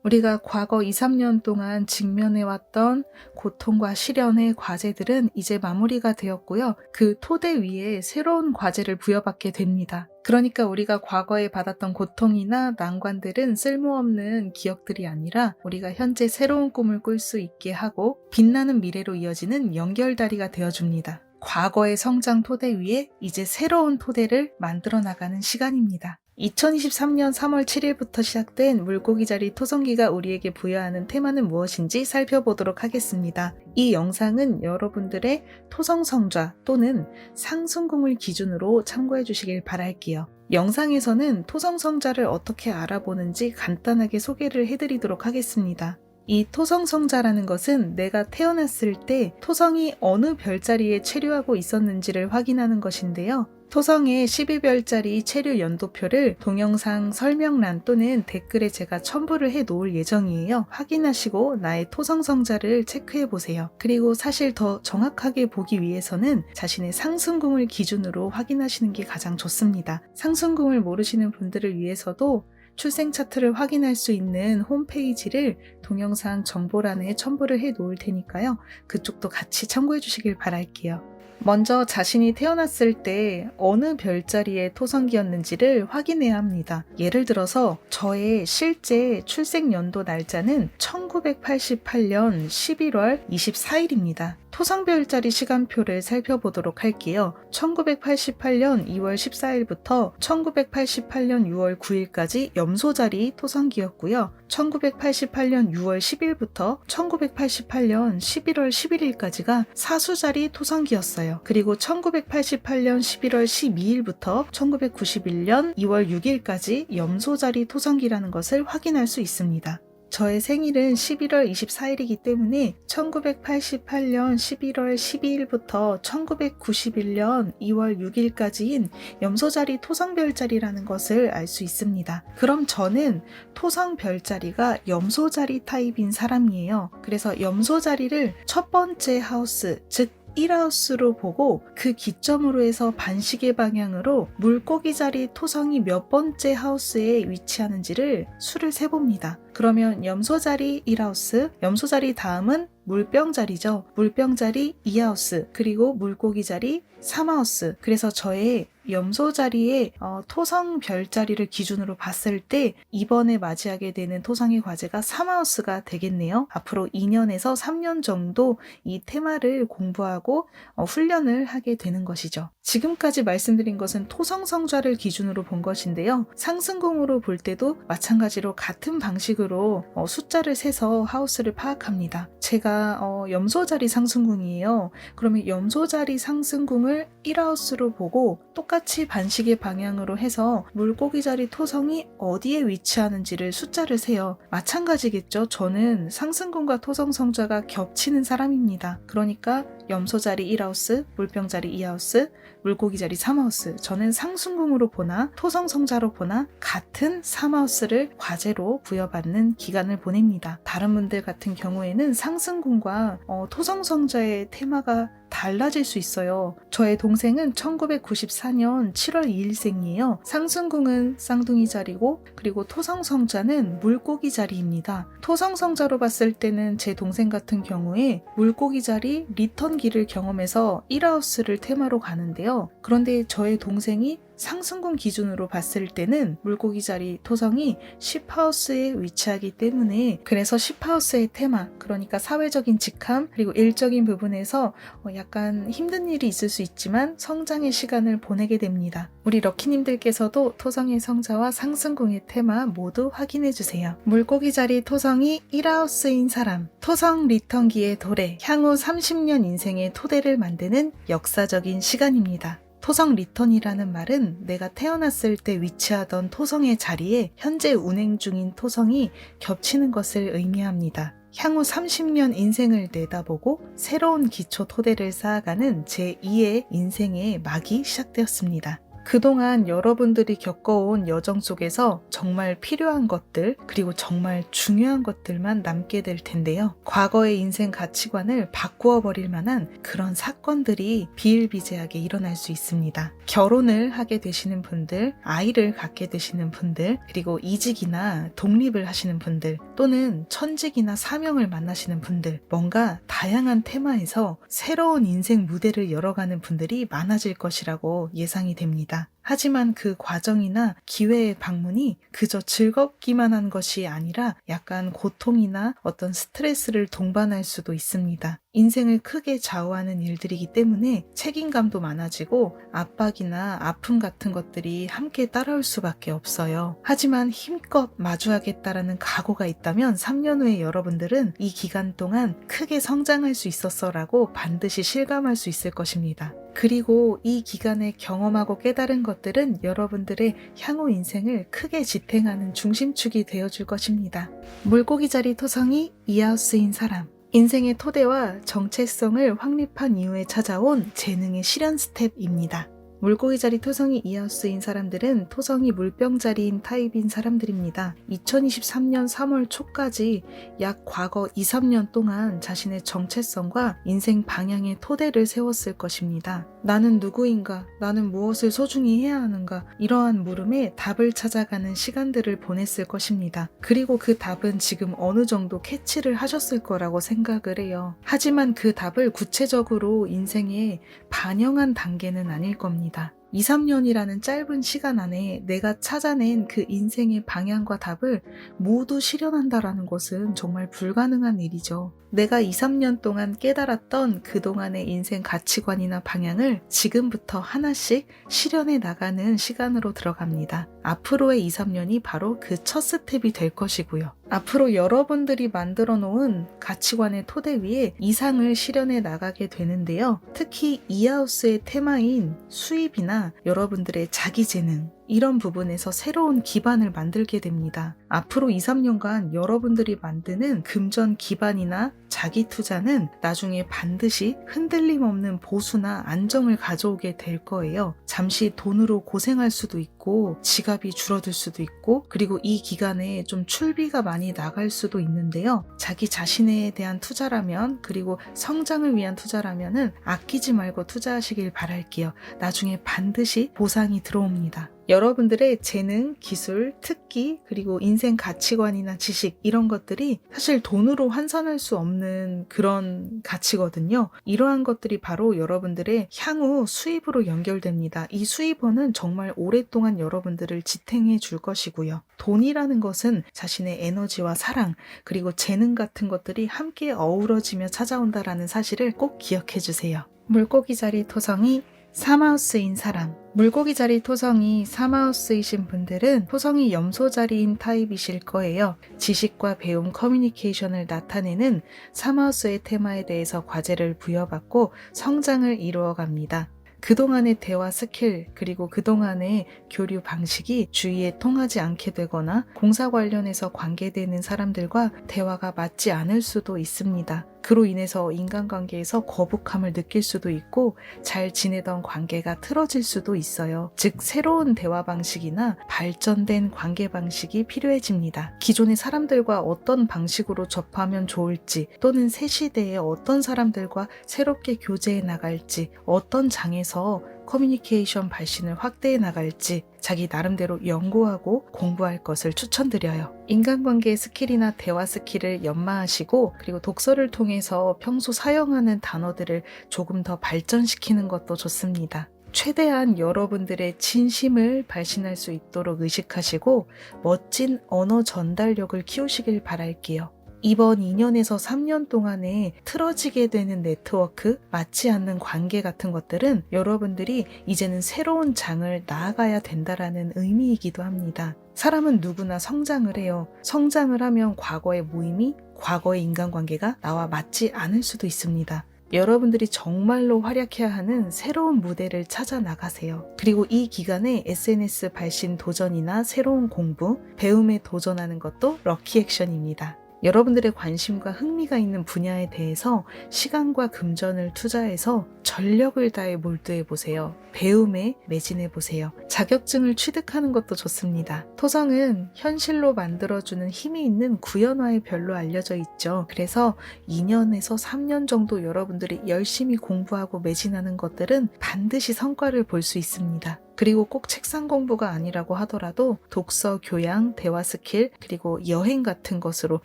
우리가 과거 2, 3년 동안 직면해왔던 고통과 시련의 과제들은 이제 마무리가 되었고요. 그 토대 위에 새로운 과제를 부여받게 됩니다. 그러니까 우리가 과거에 받았던 고통이나 난관들은 쓸모없는 기억들이 아니라 우리가 현재 새로운 꿈을 꿀 수 있게 하고 빛나는 미래로 이어지는 연결다리가 되어줍니다. 과거의 성장 토대 위에 이제 새로운 토대를 만들어 나가는 시간입니다. 2023년 3월 7일부터 시작된 물고기자리 토성기가 우리에게 부여하는 테마는 무엇인지 살펴보도록 하겠습니다. 이 영상은 여러분들의 토성성좌 또는 상승궁을 기준으로 참고해 주시길 바랄게요. 영상에서는 토성성좌를 어떻게 알아보는지 간단하게 소개를 해드리도록 하겠습니다. 이 토성성자라는 것은 내가 태어났을 때 토성이 어느 별자리에 체류하고 있었는지를 확인하는 것인데요. 토성의 12별자리 체류 연도표를 동영상 설명란 또는 댓글에 제가 첨부를 해 놓을 예정이에요. 확인하시고 나의 토성성자를 체크해 보세요. 그리고 사실 더 정확하게 보기 위해서는 자신의 상승궁을 기준으로 확인하시는 게 가장 좋습니다. 상승궁을 모르시는 분들을 위해서도 출생 차트를 확인할 수 있는 홈페이지를 동영상 정보란에 첨부를 해 놓을 테니까요. 그쪽도 같이 참고해 주시길 바랄게요. 먼저 자신이 태어났을 때 어느 별자리의 토성기였는지를 확인해야 합니다. 예를 들어서 저의 실제 출생 연도 날짜는 1988년 11월 24일입니다. 토성별자리 시간표를 살펴보도록 할게요. 1988년 2월 14일부터 1988년 6월 9일까지 염소자리 토성기였고요. 1988년 6월 10일부터 1988년 11월 11일까지가 사수자리 토성기였어요. 그리고 1988년 11월 12일부터 1991년 2월 6일까지 염소자리 토성기라는 것을 확인할 수 있습니다. 저의 생일은 11월 24일이기 때문에 1988년 11월 12일부터 1991년 2월 6일까지인 염소자리 토성별자리라는 것을 알 수 있습니다. 그럼 저는 토성별자리가 염소자리 타입인 사람이에요. 그래서 염소자리를 첫 번째 하우스, 즉 1하우스로 보고 그 기점으로 해서 반시계 방향으로 물고기 자리 토성이 몇 번째 하우스에 위치하는지를 수를 세봅니다. 그러면 염소자리 1하우스, 염소자리 다음은 물병자리죠. 물병자리 2하우스, 그리고 물고기자리 3하우스. 그래서 저의 염소자리의 토성 별자리를 기준으로 봤을 때 이번에 맞이하게 되는 토성의 과제가 3하우스가 되겠네요. 앞으로 2년에서 3년 정도 이 테마를 공부하고 훈련을 하게 되는 것이죠. 지금까지 말씀드린 것은 토성성좌를 기준으로 본 것인데요. 상승궁으로 볼 때도 마찬가지로 같은 방식으로 숫자를 세서 하우스를 파악합니다. 제가 염소자리 상승궁이에요. 그러면 염소자리 상승궁을 1하우스로 보고 똑같이 반시계 방향으로 해서 물고기자리 토성이 어디에 위치하는지를 숫자를 세요. 마찬가지겠죠. 저는 상승궁과 토성성좌가 겹치는 사람입니다. 그러니까 염소자리 1하우스, 물병자리 2하우스, 물고기자리 3하우스. 저는 상승궁으로 보나 토성성자로 보나 같은 3하우스를 과제로 부여받는 기간을 보냅니다. 다른 분들 같은 경우에는 상승궁과 토성성자의 테마가 달라질 수 있어요. 저의 동생은 1994년 7월 2일생이에요. 상승궁은 쌍둥이 자리고 그리고 토성성자는 물고기 자리입니다. 토성성자로 봤을 때는 제 동생 같은 경우에 물고기 자리 리턴기를 경험해서 1하우스를 테마로 가는데요. 그런데 저의 동생이 상승궁 기준으로 봤을 때는 물고기 자리 토성이 10하우스에 위치하기 때문에 그래서 10하우스의 테마, 그러니까 사회적인 직함 그리고 일적인 부분에서 약간 힘든 일이 있을 수 있지만 성장의 시간을 보내게 됩니다. 우리 럭키님들께서도 토성의 성자와 상승궁의 테마 모두 확인해주세요. 물고기 자리 토성이 1하우스인 사람, 토성 리턴기의 도래, 향후 30년 인생의 토대를 만드는 역사적인 시간입니다. 토성 리턴이라는 말은 내가 태어났을 때 위치하던 토성의 자리에 현재 운행 중인 토성이 겹치는 것을 의미합니다. 향후 30년 인생을 내다보고 새로운 기초 토대를 쌓아가는 제2의 인생의 막이 시작되었습니다. 그동안 여러분들이 겪어온 여정 속에서 정말 필요한 것들, 그리고 정말 중요한 것들만 남게 될 텐데요. 과거의 인생 가치관을 바꾸어 버릴 만한 그런 사건들이 비일비재하게 일어날 수 있습니다. 결혼을 하게 되시는 분들, 아이를 갖게 되시는 분들, 그리고 이직이나 독립을 하시는 분들, 또는 천직이나 사명을 만나시는 분들, 뭔가 다양한 테마에서 새로운 인생 무대를 열어가는 분들이 많아질 것이라고 예상이 됩니다. 하지만 그 과정이나 기회의 방문이 그저 즐겁기만 한 것이 아니라 약간 고통이나 어떤 스트레스를 동반할 수도 있습니다. 인생을 크게 좌우하는 일들이기 때문에 책임감도 많아지고 압박이나 아픔 같은 것들이 함께 따라올 수밖에 없어요. 하지만 힘껏 마주하겠다라는 각오가 있다면 3년 후에 여러분들은 이 기간 동안 크게 성장할 수 있었어라고 반드시 실감할 수 있을 것입니다. 그리고 이 기간에 경험하고 깨달은 것들은 여러분들의 향후 인생을 크게 지탱하는 중심축이 되어줄 것입니다. 물고기 자리 토성이 이하우스인 사람. 인생의 토대와 정체성을 확립한 이후에 찾아온 재능의 실현 스텝입니다. 물고기 자리 토성이 이하우스인 사람들은 토성이 물병 자리인 타입인 사람들입니다. 2023년 3월 초까지 약 과거 2, 3년 동안 자신의 정체성과 인생 방향의 토대를 세웠을 것입니다. 나는 누구인가? 나는 무엇을 소중히 해야 하는가? 이러한 물음에 답을 찾아가는 시간들을 보냈을 것입니다. 그리고 그 답은 지금 어느 정도 캐치를 하셨을 거라고 생각을 해요. 하지만 그 답을 구체적으로 인생에 반영한 단계는 아닐 겁니다. 2, 3년이라는 짧은 시간 안에 내가 찾아낸 그 인생의 방향과 답을 모두 실현한다라는 것은 정말 불가능한 일이죠. 내가 2, 3년 동안 깨달았던 그동안의 인생 가치관이나 방향을 지금부터 하나씩 실현해 나가는 시간으로 들어갑니다. 앞으로의 2, 3년이 바로 그 첫 스텝이 될 것이고요. 앞으로 여러분들이 만들어 놓은 가치관의 토대 위에 이상을 실현해 나가게 되는데요. 특히 이하우스의 테마인 수입이나 여러분들의 자기 재능, 이런 부분에서 새로운 기반을 만들게 됩니다. 앞으로 2, 3년간 여러분들이 만드는 금전 기반이나 자기 투자는 나중에 반드시 흔들림 없는 보수나 안정을 가져오게 될 거예요. 잠시 돈으로 고생할 수도 있고 지갑이 줄어들 수도 있고 그리고 이 기간에 좀 출비가 많이 나갈 수도 있는데요. 자기 자신에 대한 투자라면 그리고 성장을 위한 투자라면은 아끼지 말고 투자하시길 바랄게요. 나중에 반드시 보상이 들어옵니다. 여러분들의 재능, 기술, 특기, 그리고 인생 가치관이나 지식 이런 것들이 사실 돈으로 환산할 수 없는 그런 가치거든요. 이러한 것들이 바로 여러분들의 향후 수입으로 연결됩니다. 이 수입원은 정말 오랫동안 여러분들을 지탱해 줄 것이고요. 돈이라는 것은 자신의 에너지와 사랑, 그리고 재능 같은 것들이 함께 어우러지며 찾아온다라는 사실을 꼭 기억해 주세요. 물고기 자리 토성이 3하우스인 사람. 물고기 자리 토성이 3하우스이신 분들은 토성이 염소 자리인 타입이실 거예요. 지식과 배움, 커뮤니케이션을 나타내는 3하우스의 테마에 대해서 과제를 부여받고 성장을 이루어갑니다. 그동안의 대화 스킬 그리고 그동안의 교류 방식이 주위에 통하지 않게 되거나 공사 관련해서 관계되는 사람들과 대화가 맞지 않을 수도 있습니다. 그로 인해서 인간관계에서 거북함을 느낄 수도 있고 잘 지내던 관계가 틀어질 수도 있어요. 즉 새로운 대화 방식이나 발전된 관계 방식이 필요해집니다. 기존의 사람들과 어떤 방식으로 접하면 좋을지 또는 새 시대에 어떤 사람들과 새롭게 교제해 나갈지 어떤 장에서 커뮤니케이션 발신을 확대해 나갈지 자기 나름대로 연구하고 공부할 것을 추천드려요. 인간관계의 스킬이나 대화 스킬을 연마하시고 그리고 독서를 통해서 평소 사용하는 단어들을 조금 더 발전시키는 것도 좋습니다. 최대한 여러분들의 진심을 발신할 수 있도록 의식하시고 멋진 언어 전달력을 키우시길 바랄게요. 이번 2년에서 3년 동안에 틀어지게 되는 네트워크, 맞지 않는 관계 같은 것들은 여러분들이 이제는 새로운 장을 나아가야 된다라는 의미이기도 합니다. 사람은 누구나 성장을 해요. 성장을 하면 과거의 모임이, 과거의 인간관계가 나와 맞지 않을 수도 있습니다. 여러분들이 정말로 활약해야 하는 새로운 무대를 찾아 나가세요. 그리고 이 기간에 SNS 발신 도전이나 새로운 공부, 배움에 도전하는 것도 럭키 액션입니다. 여러분들의 관심과 흥미가 있는 분야에 대해서 시간과 금전을 투자해서 전력을 다해 몰두해 보세요. 배움에 매진해 보세요. 자격증을 취득하는 것도 좋습니다. 토성은 현실로 만들어주는 힘이 있는 구현화의 별로 알려져 있죠. 그래서 2년에서 3년 정도 여러분들이 열심히 공부하고 매진하는 것들은 반드시 성과를 볼 수 있습니다. 그리고 꼭 책상 공부가 아니라고 하더라도 독서, 교양, 대화 스킬, 그리고 여행 같은 것으로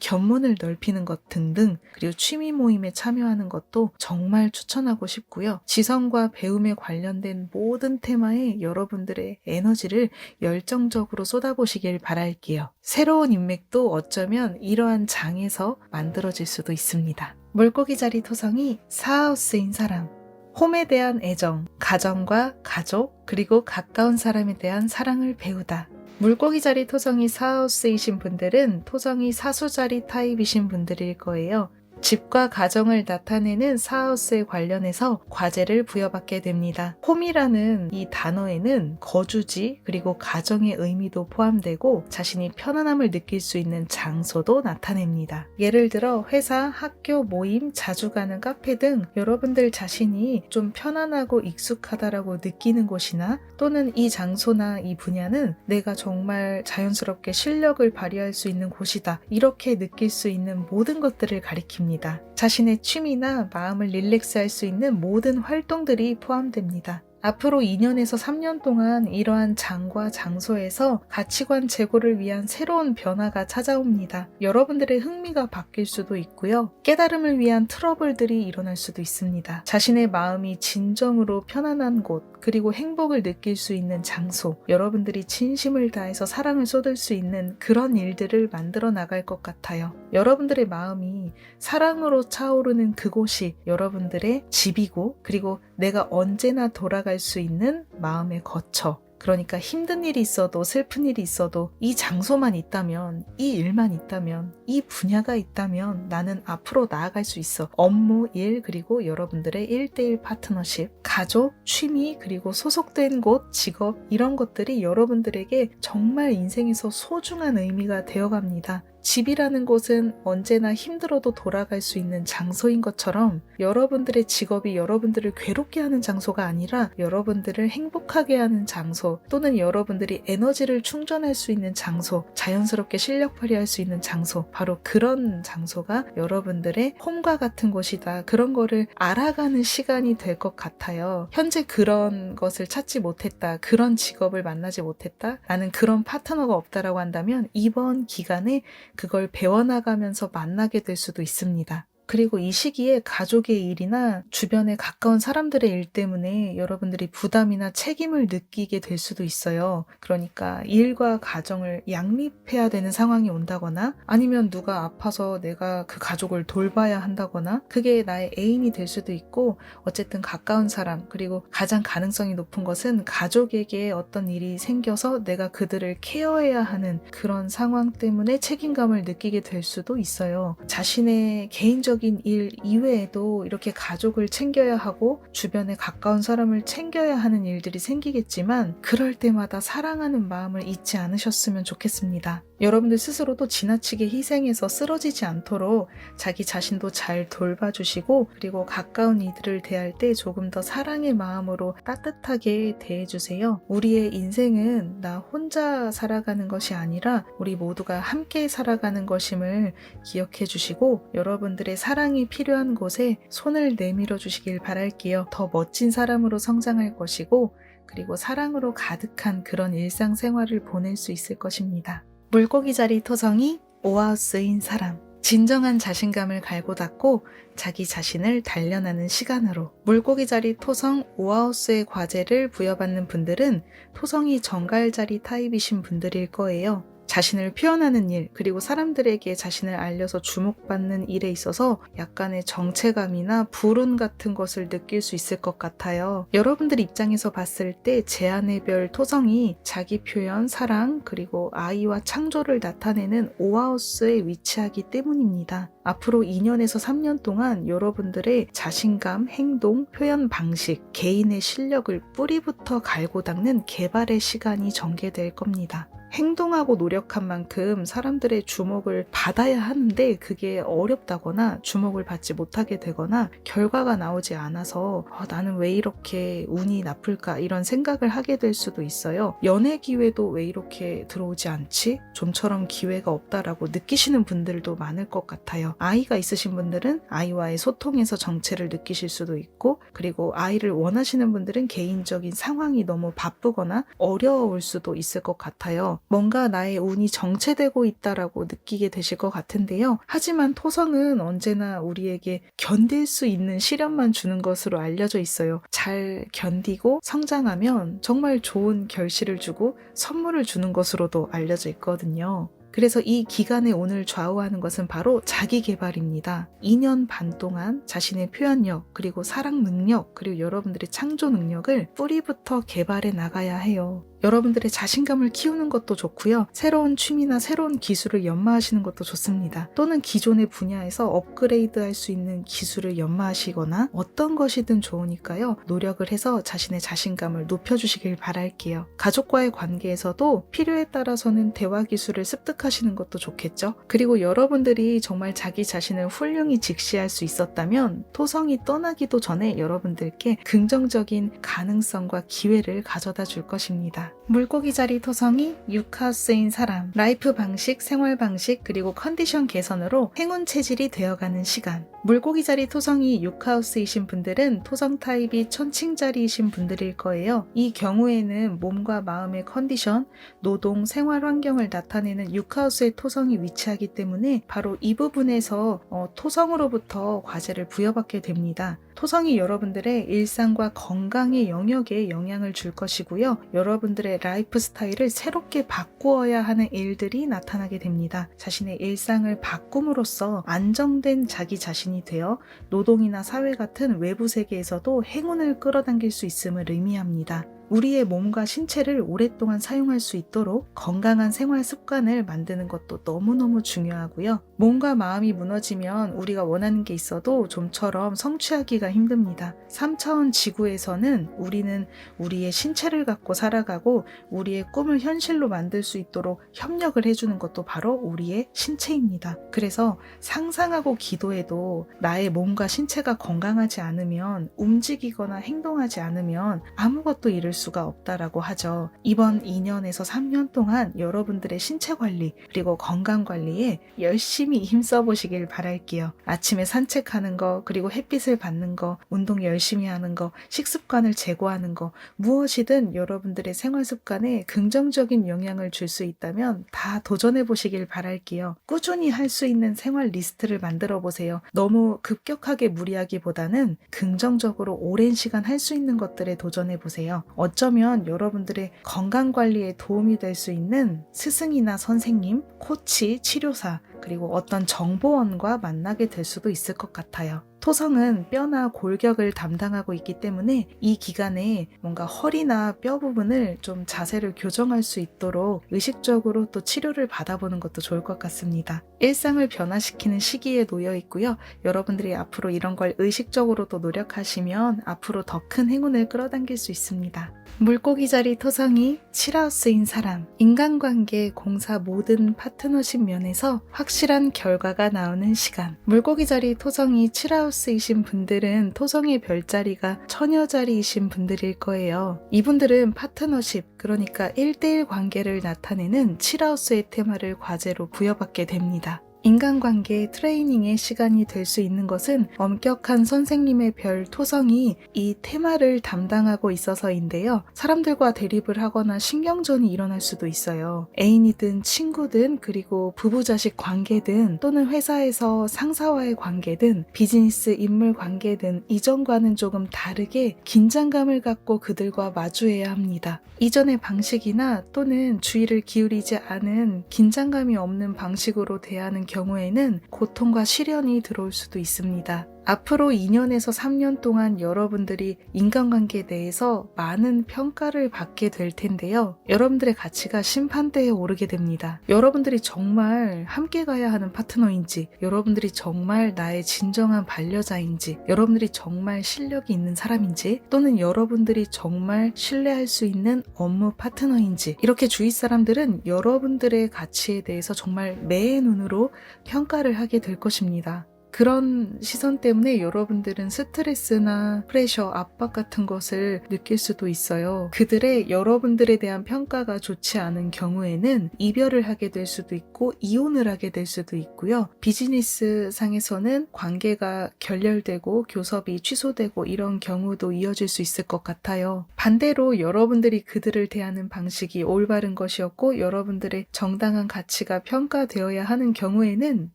견문을 넓히는 것 등등, 그리고 취미 모임에 참여하는 것도 정말 추천하고 싶고요. 지성과 배움에 관련된 모든 테마에 여러분들의 에너지를 열정적으로 쏟아보시길 바랄게요. 새로운 인맥도 어쩌면 이러한 장에서 만들어질 수도 있습니다. 물고기 자리 토성이 사하우스인 사람, 홈에 대한 애정, 가정과 가족, 그리고 가까운 사람에 대한 사랑을 배우다. 물고기 자리 토성이 사하우스이신 분들은 토성이 사수자리 타입이신 분들일 거예요. 집과 가정을 나타내는 사하우스에 관련해서 과제를 부여받게 됩니다. 홈이라는 이 단어에는 거주지 그리고 가정의 의미도 포함되고 자신이 편안함을 느낄 수 있는 장소도 나타냅니다. 예를 들어 회사, 학교, 모임, 자주 가는 카페 등 여러분들 자신이 좀 편안하고 익숙하다라고 느끼는 곳이나 또는 이 장소나 이 분야는 내가 정말 자연스럽게 실력을 발휘할 수 있는 곳이다. 이렇게 느낄 수 있는 모든 것들을 가리킵니다. 자신의 취미나 마음을 릴렉스할 수 있는 모든 활동들이 포함됩니다. 앞으로 2년에서 3년 동안 이러한 장과 장소에서 가치관 제고를 위한 새로운 변화가 찾아옵니다. 여러분들의 흥미가 바뀔 수도 있고요. 깨달음을 위한 트러블들이 일어날 수도 있습니다. 자신의 마음이 진정으로 편안한 곳, 그리고 행복을 느낄 수 있는 장소, 여러분들이 진심을 다해서 사랑을 쏟을 수 있는 그런 일들을 만들어 나갈 것 같아요. 여러분들의 마음이 사랑으로 차오르는 그곳이 여러분들의 집이고, 그리고 내가 언제나 돌아갈 수 있는 마음의 거처. 그러니까 힘든 일이 있어도 슬픈 일이 있어도 이 장소만 있다면, 이 일만 있다면, 이 분야가 있다면 나는 앞으로 나아갈 수 있어. 업무, 일, 그리고 여러분들의 1대1 파트너십, 가족, 취미, 그리고 소속된 곳, 직업, 이런 것들이 여러분들에게 정말 인생에서 소중한 의미가 되어갑니다. 집이라는 곳은 언제나 힘들어도 돌아갈 수 있는 장소인 것처럼 여러분들의 직업이 여러분들을 괴롭게 하는 장소가 아니라 여러분들을 행복하게 하는 장소, 또는 여러분들이 에너지를 충전할 수 있는 장소, 자연스럽게 실력 발휘할 수 있는 장소, 바로 그런 장소가 여러분들의 홈과 같은 곳이다. 그런 거를 알아가는 시간이 될 것 같아요. 현재 그런 것을 찾지 못했다, 그런 직업을 만나지 못했다, 나는 그런 파트너가 없다라고 한다면 이번 기간에 그걸 배워나가면서 만나게 될 수도 있습니다. 그리고 이 시기에 가족의 일이나 주변에 가까운 사람들의 일 때문에 여러분들이 부담이나 책임을 느끼게 될 수도 있어요. 그러니까 일과 가정을 양립해야 되는 상황이 온다거나, 아니면 누가 아파서 내가 그 가족을 돌봐야 한다거나, 그게 나의 애인이 될 수도 있고, 어쨌든 가까운 사람, 그리고 가장 가능성이 높은 것은 가족에게 어떤 일이 생겨서 내가 그들을 케어해야 하는 그런 상황 때문에 책임감을 느끼게 될 수도 있어요. 자신의 개인적 일 이외에도 이렇게 가족을 챙겨야 하고 주변에 가까운 사람을 챙겨야 하는 일들이 생기겠지만, 그럴 때마다 사랑하는 마음을 잊지 않으셨으면 좋겠습니다. 여러분들 스스로도 지나치게 희생해서 쓰러지지 않도록 자기 자신도 잘 돌봐주시고, 그리고 가까운 이들을 대할 때 조금 더 사랑의 마음으로 따뜻하게 대해주세요. 우리의 인생은 나 혼자 살아가는 것이 아니라 우리 모두가 함께 살아가는 것임을 기억해 주시고, 여러분들의 사랑이 필요한 곳에 손을 내밀어 주시길 바랄게요. 더 멋진 사람으로 성장할 것이고, 그리고 사랑으로 가득한 그런 일상생활을 보낼 수 있을 것입니다. 물고기 자리 토성이 오하우스인 사람, 진정한 자신감을 갈고 닦고 자기 자신을 단련하는 시간으로. 물고기 자리 토성 오하우스의 과제를 부여받는 분들은 토성이 정갈 자리 타입이신 분들일 거예요. 자신을 표현하는 일, 그리고 사람들에게 자신을 알려서 주목받는 일에 있어서 약간의 정체감이나 불운 같은 것을 느낄 수 있을 것 같아요. 여러분들 입장에서 봤을 때 제한의 별 토성이 자기 표현, 사랑, 그리고 아이와 창조를 나타내는 오하우스에 위치하기 때문입니다. 앞으로 2년에서 3년 동안 여러분들의 자신감, 행동, 표현 방식, 개인의 실력을 뿌리부터 갈고 닦는 개발의 시간이 전개될 겁니다. 행동하고 노력한 만큼 사람들의 주목을 받아야 하는데 그게 어렵다거나 주목을 받지 못하게 되거나 결과가 나오지 않아서 나는 왜 이렇게 운이 나쁠까 이런 생각을 하게 될 수도 있어요. 연애 기회도 왜 이렇게 들어오지 않지? 좀처럼 기회가 없다라고 느끼시는 분들도 많을 것 같아요. 아이가 있으신 분들은 아이와의 소통에서 정체를 느끼실 수도 있고, 그리고 아이를 원하시는 분들은 개인적인 상황이 너무 바쁘거나 어려울 수도 있을 것 같아요. 뭔가 나의 운이 정체되고 있다라고 느끼게 되실 것 같은데요. 하지만 토성은 언제나 우리에게 견딜 수 있는 시련만 주는 것으로 알려져 있어요. 잘 견디고 성장하면 정말 좋은 결실을 주고 선물을 주는 것으로도 알려져 있거든요. 그래서 이 기간에 운을 좌우하는 것은 바로 자기 개발입니다. 2년 반 동안 자신의 표현력, 그리고 사랑 능력, 그리고 여러분들의 창조 능력을 뿌리부터 개발해 나가야 해요. 여러분들의 자신감을 키우는 것도 좋고요. 새로운 취미나 새로운 기술을 연마하시는 것도 좋습니다. 또는 기존의 분야에서 업그레이드 할 수 있는 기술을 연마하시거나 어떤 것이든 좋으니까요. 노력을 해서 자신의 자신감을 높여주시길 바랄게요. 가족과의 관계에서도 필요에 따라서는 대화 기술을 습득하시는 것도 좋겠죠. 그리고 여러분들이 정말 자기 자신을 훌륭히 직시할 수 있었다면 토성이 떠나기도 전에 여러분들께 긍정적인 가능성과 기회를 가져다 줄 것입니다. 물고기 자리 토성이 6하우스인 사람, 라이프 방식, 생활 방식, 그리고 컨디션 개선으로 행운 체질이 되어가는 시간. 물고기 자리 토성이 6하우스이신 분들은 토성 타입이 천칭 자리이신 분들일 거예요. 이 경우에는 몸과 마음의 컨디션, 노동, 생활 환경을 나타내는 6하우스의 토성이 위치하기 때문에 바로 이 부분에서 토성으로부터 과제를 부여받게 됩니다. 토성이 여러분들의 일상과 건강의 영역에 영향을 줄 것이고요. 여러분들의 라이프 스타일을 새롭게 바꾸어야 하는 일들이 나타나게 됩니다. 자신의 일상을 바꿈으로써 안정된 자기 자신이 되어 노동이나 사회 같은 외부 세계에서도 행운을 끌어당길 수 있음을 의미합니다. 우리의 몸과 신체를 오랫동안 사용할 수 있도록 건강한 생활 습관을 만드는 것도 너무너무 중요하고요. 몸과 마음이 무너지면 우리가 원하는 게 있어도 좀처럼 성취하기가 힘듭니다. 3차원 지구에서는 우리는 우리의 신체를 갖고 살아가고 우리의 꿈을 현실로 만들 수 있도록 협력을 해주는 것도 바로 우리의 신체입니다. 그래서 상상하고 기도해도 나의 몸과 신체가 건강하지 않으면, 움직이거나 행동하지 않으면 아무것도 이룰 수가 없다라고 하죠. 이번 2년에서 3년 동안 여러분들의 신체 관리 그리고 건강 관리에 열심히 힘써 보시길 바랄게요. 아침에 산책하는 거, 그리고 햇빛을 받는 거, 운동 열심히 하는 거, 식습관을 제고하는 거, 무엇이든 여러분들의 생활 습관에 긍정적인 영향을 줄 수 있다면 다 도전해 보시길 바랄게요. 꾸준히 할 수 있는 생활 리스트를 만들어 보세요. 너무 급격하게 무리하기보다는 긍정적으로 오랜 시간 할 수 있는 것들에 도전해 보세요. 어쩌면 여러분들의 건강관리에 도움이 될 수 있는 스승이나 선생님, 코치, 치료사, 그리고 어떤 정보원과 만나게 될 수도 있을 것 같아요. 토성은 뼈나 골격을 담당하고 있기 때문에 이 기간에 뭔가 허리나 뼈 부분을 좀 자세를 교정할 수 있도록 의식적으로 또 치료를 받아보는 것도 좋을 것 같습니다. 일상을 변화시키는 시기에 놓여 있고요. 여러분들이 앞으로 이런 걸 의식적으로도 노력하시면 앞으로 더 큰 행운을 끌어당길 수 있습니다. 물고기 자리 토성이 7하우스인 사람, 인간관계, 공사 모든 파트너십 면에서 확실한 결과가 나오는 시간. 물고기 자리 토성이 7하우스이신 분들은 토성의 별자리가 처녀 자리이신 분들일 거예요. 이분들은 파트너십, 그러니까 1대1 관계를 나타내는 7하우스의 테마를 과제로 부여받게 됩니다. 인간관계 트레이닝의 시간이 될 수 있는 것은 엄격한 선생님의 별 토성이 이 테마를 담당하고 있어서인데요. 사람들과 대립을 하거나 신경전이 일어날 수도 있어요. 애인이든 친구든, 그리고 부부자식 관계든, 또는 회사에서 상사와의 관계든, 비즈니스 인물 관계든 이전과는 조금 다르게 긴장감을 갖고 그들과 마주해야 합니다. 이전의 방식이나 또는 주의를 기울이지 않은 긴장감이 없는 방식으로 대하는 경우에는 고통과 시련이 들어올 수도 있습니다. 앞으로 2년에서 3년 동안 여러분들이 인간관계에 대해서 많은 평가를 받게 될 텐데요. 여러분들의 가치가 심판대에 오르게 됩니다. 여러분들이 정말 함께 가야 하는 파트너인지, 여러분들이 정말 나의 진정한 반려자인지, 여러분들이 정말 실력이 있는 사람인지, 또는 여러분들이 정말 신뢰할 수 있는 업무 파트너인지, 이렇게 주위 사람들은 여러분들의 가치에 대해서 정말 매의 눈으로 평가를 하게 될 것입니다. 그런 시선 때문에 여러분들은 스트레스나 프레셔, 압박 같은 것을 느낄 수도 있어요. 그들의 여러분들에 대한 평가가 좋지 않은 경우에는 이별을 하게 될 수도 있고 이혼을 하게 될 수도 있고요. 비즈니스 상에서는 관계가 결렬되고 교섭이 취소되고 이런 경우도 이어질 수 있을 것 같아요. 반대로 여러분들이 그들을 대하는 방식이 올바른 것이었고 여러분들의 정당한 가치가 평가되어야 하는 경우에는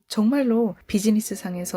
정말로 비즈니스 상에서도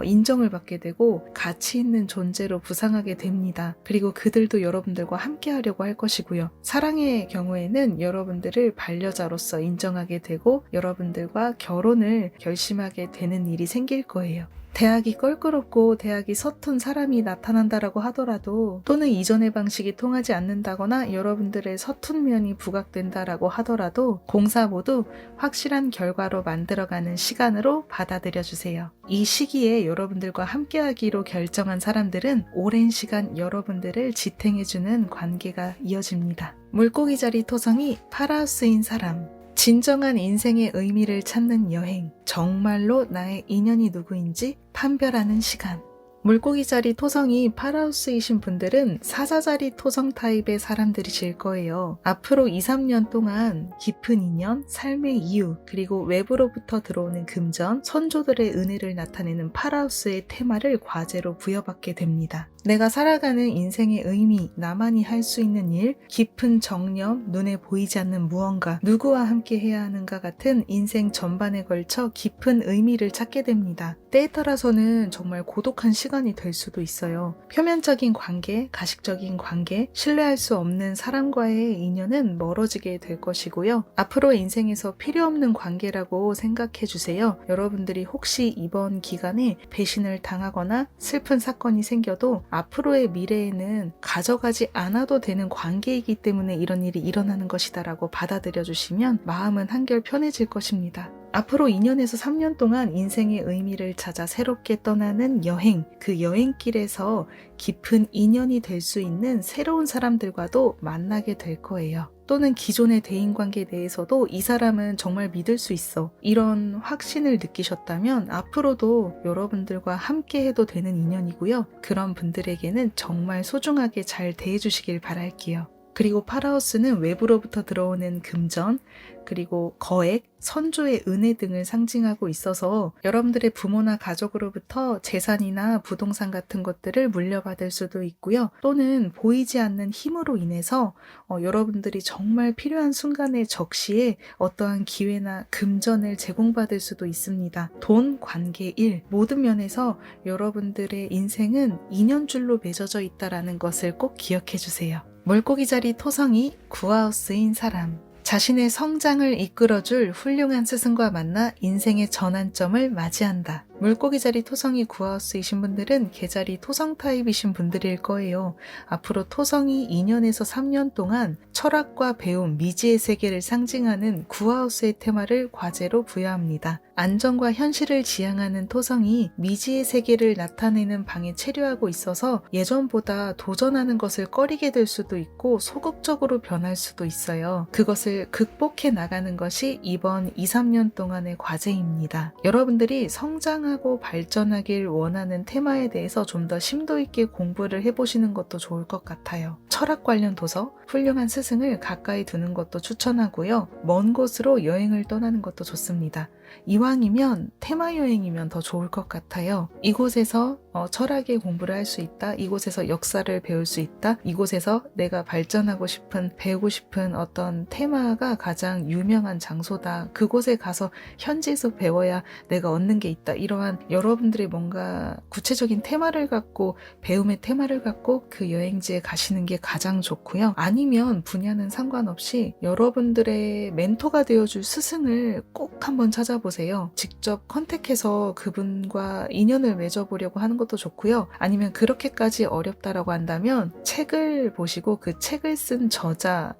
인정을 받게 되고 가치 있는 존재로 부상하게 됩니다. 그리고 그들도 여러분들과 함께 하려고 할 것이고요. 사랑의 경우에는 여러분들을 반려자로서 인정하게 되고 여러분들과 결혼을 결심하게 되는 일이 생길 거예요. 대학이 껄끄럽고 대학이 서툰 사람이 나타난다라고 하더라도 또는 이전의 방식이 통하지 않는다거나 여러분들의 서툰 면이 부각된다라고 하더라도 공사 모두 확실한 결과로 만들어가는 시간으로 받아들여 주세요. 이 시기에 여러분들과 함께하기로 결정한 사람들은 오랜 시간 여러분들을 지탱해주는 관계가 이어집니다. 물고기 자리 토성이 파라하우스인 사람, 진정한 인생의 의미를 찾는 여행, 정말로 나의 인연이 누구인지 판별하는 시간. 물고기 자리 토성이 파라하우스이신 분들은 사자자리 토성 타입의 사람들이실 거예요. 앞으로 2, 3년 동안 깊은 인연, 삶의 이유, 그리고 외부로부터 들어오는 금전, 선조들의 은혜를 나타내는 파라하우스의 테마를 과제로 부여받게 됩니다. 내가 살아가는 인생의 의미, 나만이 할 수 있는 일, 깊은 정념, 눈에 보이지 않는 무언가, 누구와 함께 해야 하는가 같은 인생 전반에 걸쳐 깊은 의미를 찾게 됩니다. 때에 따라서는 정말 고독한 시간이 될 수도 있어요. 표면적인 관계, 가식적인 관계, 신뢰할 수 없는 사람과의 인연은 멀어지게 될 것이고요. 앞으로 인생에서 필요 없는 관계라고 생각해 주세요. 여러분들이 혹시 이번 기간에 배신을 당하거나 슬픈 사건이 생겨도 앞으로의 미래에는 가져가지 않아도 되는 관계이기 때문에 이런 일이 일어나는 것이다 라고 받아들여 주시면 마음은 한결 편해질 것입니다. 앞으로 2년에서 3년 동안 인생의 의미를 찾아 새롭게 떠나는 여행, 그 여행길에서 깊은 인연이 될 수 있는 새로운 사람들과도 만나게 될 거예요. 또는 기존의 대인관계에 대해서도 이 사람은 정말 믿을 수 있어. 이런 확신을 느끼셨다면 앞으로도 여러분들과 함께 해도 되는 인연이고요. 그런 분들에게는 정말 소중하게 잘 대해주시길 바랄게요. 그리고 파라하우스는 외부로부터 들어오는 금전, 그리고 거액, 선조의 은혜 등을 상징하고 있어서 여러분들의 부모나 가족으로부터 재산이나 부동산 같은 것들을 물려받을 수도 있고요. 또는 보이지 않는 힘으로 인해서 여러분들이 정말 필요한 순간의 적시에 어떠한 기회나 금전을 제공받을 수도 있습니다. 돈, 관계, 일, 모든 면에서 여러분들의 인생은 인연줄로 맺어져 있다는 것을 꼭 기억해 주세요. 물고기 자리 토성이 구하우스인 사람, 자신의 성장을 이끌어줄 훌륭한 스승과 만나 인생의 전환점을 맞이한다. 물고기 자리 토성이 구하우스이신 분들은 개자리 토성 타입이신 분들일 거예요. 앞으로 토성이 2년에서 3년 동안 철학과 배움, 미지의 세계를 상징하는 구하우스의 테마를 과제로 부여합니다. 안정과 현실을 지향하는 토성이 미지의 세계를 나타내는 방에 체류하고 있어서 예전보다 도전하는 것을 꺼리게 될 수도 있고 소극적으로 변할 수도 있어요. 그것을 극복해 나가는 것이 이번 2, 3년 동안의 과제입니다. 여러분들이 성장하고 발전하길 원하는 테마에 대해서 좀 더 심도 있게 공부를 해보시는 것도 좋을 것 같아요. 철학 관련 도서, 훌륭한 스승을 가까이 두는 것도 추천하고요. 먼 곳으로 여행을 떠나는 것도 좋습니다. 이왕이면 테마 여행이면 더 좋을 것 같아요. 이곳에서 철학의 공부를 할 수 있다. 이곳에서 역사를 배울 수 있다. 이곳에서 내가 발전하고 싶은, 배우고 싶은 어떤 테마가 가장 유명한 장소다. 그곳에 가서 현지에서 배워야 내가 얻는 게 있다. 이러한 여러분들이 뭔가 구체적인 테마를 갖고, 배움의 테마를 갖고 그 여행지에 가시는 게 가장 좋고요. 아니면 분야는 상관없이 여러분들의 멘토가 되어줄 스승을 꼭 한번 찾아보세요. 만나보세요. 직접 컨택해서 그분과 인연을 맺어보려고 하는 것도 좋고요. 아니면 그렇게까지 어렵다라고 한다면 책을 보시고 그 책을 쓴 저자,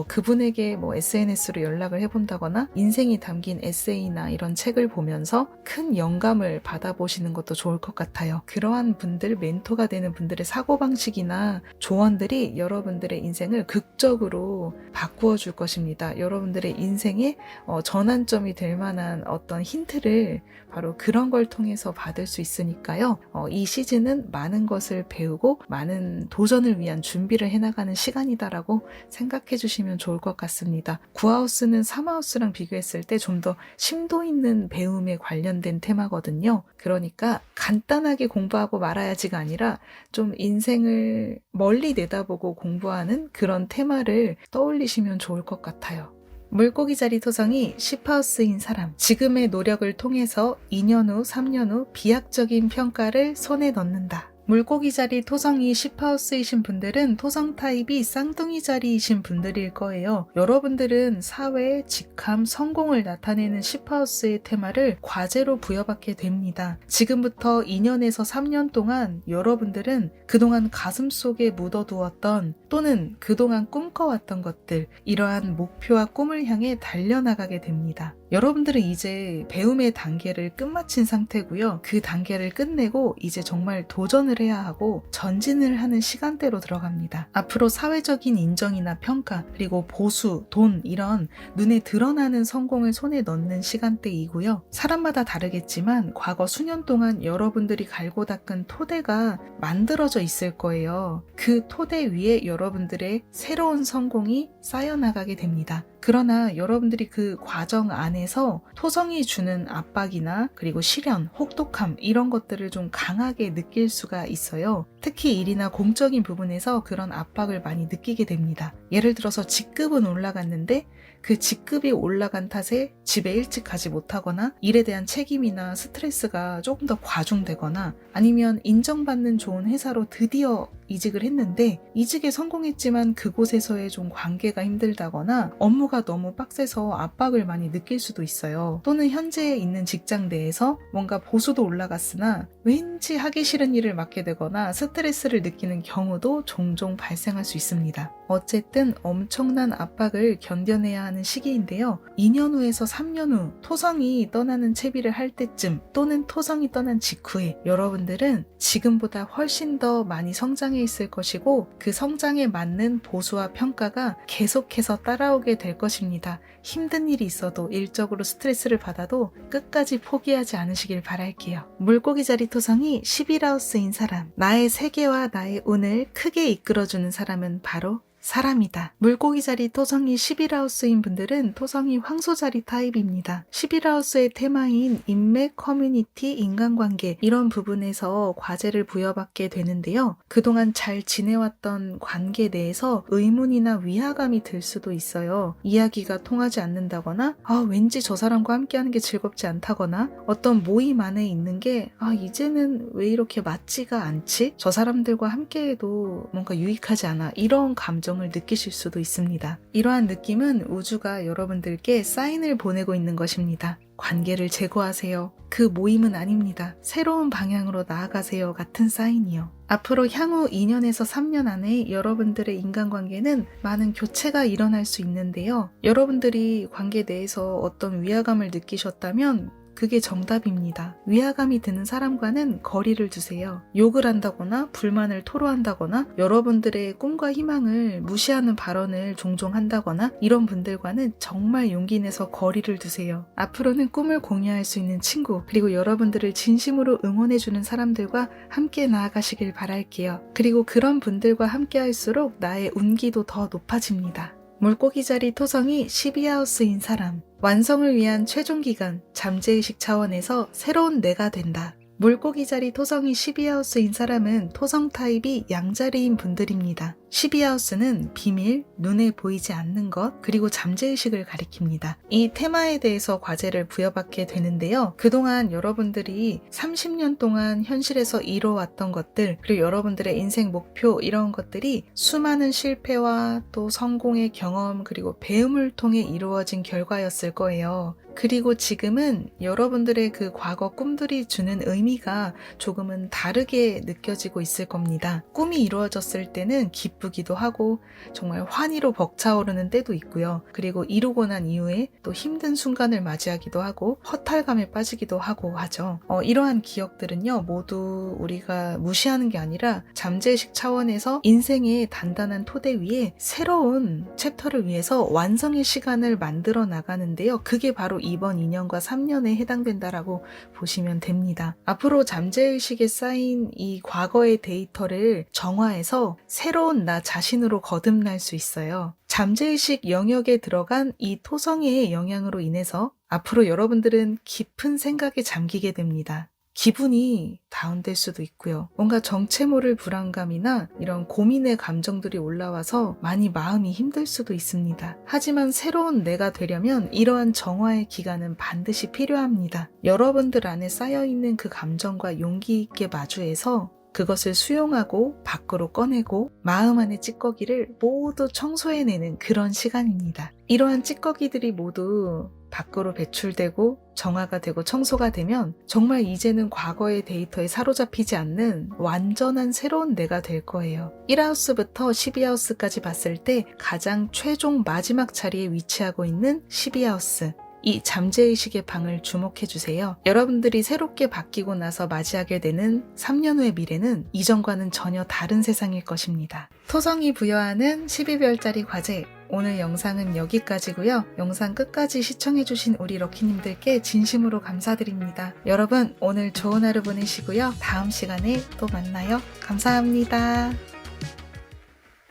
그분에게 SNS로 연락을 해본다거나 인생이 담긴 에세이나 이런 책을 보면서 큰 영감을 받아보시는 것도 좋을 것 같아요. 그러한 분들, 멘토가 되는 분들의 사고방식이나 조언들이 여러분들의 인생을 극적으로 바꾸어 줄 것입니다. 여러분들의 인생에 전환점이 될 만한 어떤 힌트를 바로 그런 걸 통해서 받을 수 있으니까요. 이 시즌은 많은 것을 배우고 많은 도전을 위한 준비를 해나가는 시간이다라고 생각해 주시면 좋을 것 같습니다. 구하우스는 3하우스랑 비교했을 때 좀 더 심도 있는 배움에 관련된 테마거든요. 그러니까 간단하게 공부하고 말아야지가 아니라 좀 인생을 멀리 내다보고 공부하는 그런 테마를 떠올리시면 좋을 것 같아요. 물고기 자리 토성이 10하우스인 사람, 지금의 노력을 통해서 2년 후, 3년 후 비약적인 평가를 손에 넣는다. 물고기 자리 토성이 10하우스이신 분들은 토성 타입이 쌍둥이 자리이신 분들일 거예요. 여러분들은 사회, 직함, 성공을 나타내는 10하우스의 테마를 과제로 부여받게 됩니다. 지금부터 2년에서 3년 동안 여러분들은 그동안 가슴속에 묻어두었던 또는 그동안 꿈꿔왔던 것들, 이러한 목표와 꿈을 향해 달려나가게 됩니다. 여러분들은 이제 배움의 단계를 끝마친 상태고요. 그 단계를 끝내고 이제 정말 도전을 해야 하고 전진을 하는 시간대로 들어갑니다. 앞으로 사회적인 인정이나 평가, 그리고 보수, 돈, 이런 눈에 드러나는 성공을 손에 넣는 시간대이고요. 사람마다 다르겠지만 과거 수년 동안 여러분들이 갈고 닦은 토대가 만들어져 있을 거예요. 그 토대 위에 여러분들의 새로운 성공이 쌓여나가게 됩니다. 그러나 여러분들이 그 과정 안에서 토성이 주는 압박이나 그리고 시련, 혹독함 이런 것들을 좀 강하게 느낄 수가 있어요. 특히 일이나 공적인 부분에서 그런 압박을 많이 느끼게 됩니다. 예를 들어서 직급은 올라갔는데 그 직급이 올라간 탓에 집에 일찍 가지 못하거나 일에 대한 책임이나 스트레스가 조금 더 과중되거나 아니면 인정받는 좋은 회사로 드디어 이직을 했는데 이직에 성공했지만 그곳에서의 좀 관계가 힘들다거나 업무가 너무 빡세서 압박을 많이 느낄 수도 있어요. 또는 현재 있는 직장 내에서 뭔가 보수도 올라갔으나 왠지 하기 싫은 일을 맡게 되거나 스트레스를 느끼는 경우도 종종 발생할 수 있습니다. 어쨌든 엄청난 압박을 견뎌내야 하는 시기인데요. 2년 후에서 3년 후 토성이 떠나는 채비를 할 때쯤 또는 토성이 떠난 직후에 여러분들은 지금보다 훨씬 더 많이 성장해 있을 것이고 그 성장에 맞는 보수와 평가가 계속해서 따라오게 될 것입니다. 힘든 일이 있어도 일적으로 스트레스를 받아도 끝까지 포기하지 않으시길 바랄게요. 물고기 자리 토성이 11하우스인 사람, 나의 세계와 나의 운을 크게 이끌어주는 사람은 바로 사람이다. 물고기 자리 토성이 11하우스인 분들은 토성이 황소 자리 타입입니다. 11하우스의 테마인 인맥, 커뮤니티, 인간관계 이런 부분에서 과제를 부여받게 되는데요. 그동안 잘 지내왔던 관계 내에서 의문이나 위화감이 들 수도 있어요. 이야기가 통하지 않는다거나 왠지 저 사람과 함께하는 게 즐겁지 않다거나 어떤 모임 안에 있는 게 이제는 왜 이렇게 맞지가 않지? 저 사람들과 함께해도 뭔가 유익하지 않아. 이런 감정을 느끼실 수도 있습니다. 이러한 느낌은 우주가 여러분들께 사인을 보내고 있는 것입니다. 관계를 제거하세요. 그 모임은 아닙니다. 새로운 방향으로 나아가세요. 같은 사인이요. 앞으로 향후 2년에서 3년 안에 여러분들의 인간관계는 많은 교체가 일어날 수 있는데요. 여러분들이 관계 내에서 어떤 위화감을 느끼셨다면 그게 정답입니다. 위화감이 드는 사람과는 거리를 두세요. 욕을 한다거나 불만을 토로한다거나 여러분들의 꿈과 희망을 무시하는 발언을 종종 한다거나 이런 분들과는 정말 용기 내서 거리를 두세요. 앞으로는 꿈을 공유할 수 있는 친구 그리고 여러분들을 진심으로 응원해주는 사람들과 함께 나아가시길 바랄게요. 그리고 그런 분들과 함께 할수록 나의 운기도 더 높아집니다. 물고기 자리 토성이 12하우스인 사람, 완성을 위한 최종 기간, 잠재의식 차원에서 새로운 내가 된다. 물고기 자리 토성이 12하우스인 사람은 토성 타입이 양자리인 분들입니다. 12하우스는 비밀, 눈에 보이지 않는 것, 그리고 잠재의식을 가리킵니다. 이 테마에 대해서 과제를 부여받게 되는데요. 그동안 여러분들이 30년 동안 현실에서 이뤄왔던 것들, 그리고 여러분들의 인생 목표 이런 것들이 수많은 실패와 또 성공의 경험, 그리고 배움을 통해 이루어진 결과였을 거예요. 그리고 지금은 여러분들의 그 과거 꿈들이 주는 의미가 조금은 다르게 느껴지고 있을 겁니다. 꿈이 이루어졌을 때는 기쁘기도 하고 정말 환희로 벅차오르는 때도 있고요. 그리고 이루고 난 이후에 또 힘든 순간을 맞이하기도 하고 허탈감에 빠지기도 하고 하죠. 이러한 기억들은요, 모두 우리가 무시하는 게 아니라 잠재의식 차원에서 인생의 단단한 토대 위에 새로운 챕터를 위해서 완성의 시간을 만들어 나가는데요. 그게 바로 이번 2년과 3년에 해당된다라고 보시면 됩니다. 앞으로 잠재의식에 쌓인 이 과거의 데이터를 정화해서 새로운 나 자신으로 거듭날 수 있어요. 잠재의식 영역에 들어간 이 토성의 영향으로 인해서 앞으로 여러분들은 깊은 생각에 잠기게 됩니다. 기분이 다운될 수도 있고요. 뭔가 정체 모를 불안감이나 이런 고민의 감정들이 올라와서 많이 마음이 힘들 수도 있습니다. 하지만 새로운 내가 되려면 이러한 정화의 기간은 반드시 필요합니다. 여러분들 안에 쌓여있는 그 감정과 용기 있게 마주해서 그것을 수용하고 밖으로 꺼내고 마음 안의 찌꺼기를 모두 청소해내는 그런 시간입니다. 이러한 찌꺼기들이 모두 밖으로 배출되고 정화가 되고 청소가 되면 정말 이제는 과거의 데이터에 사로잡히지 않는 완전한 새로운 내가 될 거예요. 1하우스부터 12하우스까지 봤을 때 가장 최종 마지막 자리에 위치하고 있는 12하우스. 이 잠재의식의 방을 주목해주세요. 여러분들이 새롭게 바뀌고 나서 맞이하게 되는 3년 후의 미래는 이전과는 전혀 다른 세상일 것입니다. 토성이 부여하는 12별짜리 과제, 오늘 영상은 여기까지고요. 영상 끝까지 시청해주신 우리 럭키님들께 진심으로 감사드립니다. 여러분 오늘 좋은 하루 보내시고요. 다음 시간에 또 만나요. 감사합니다.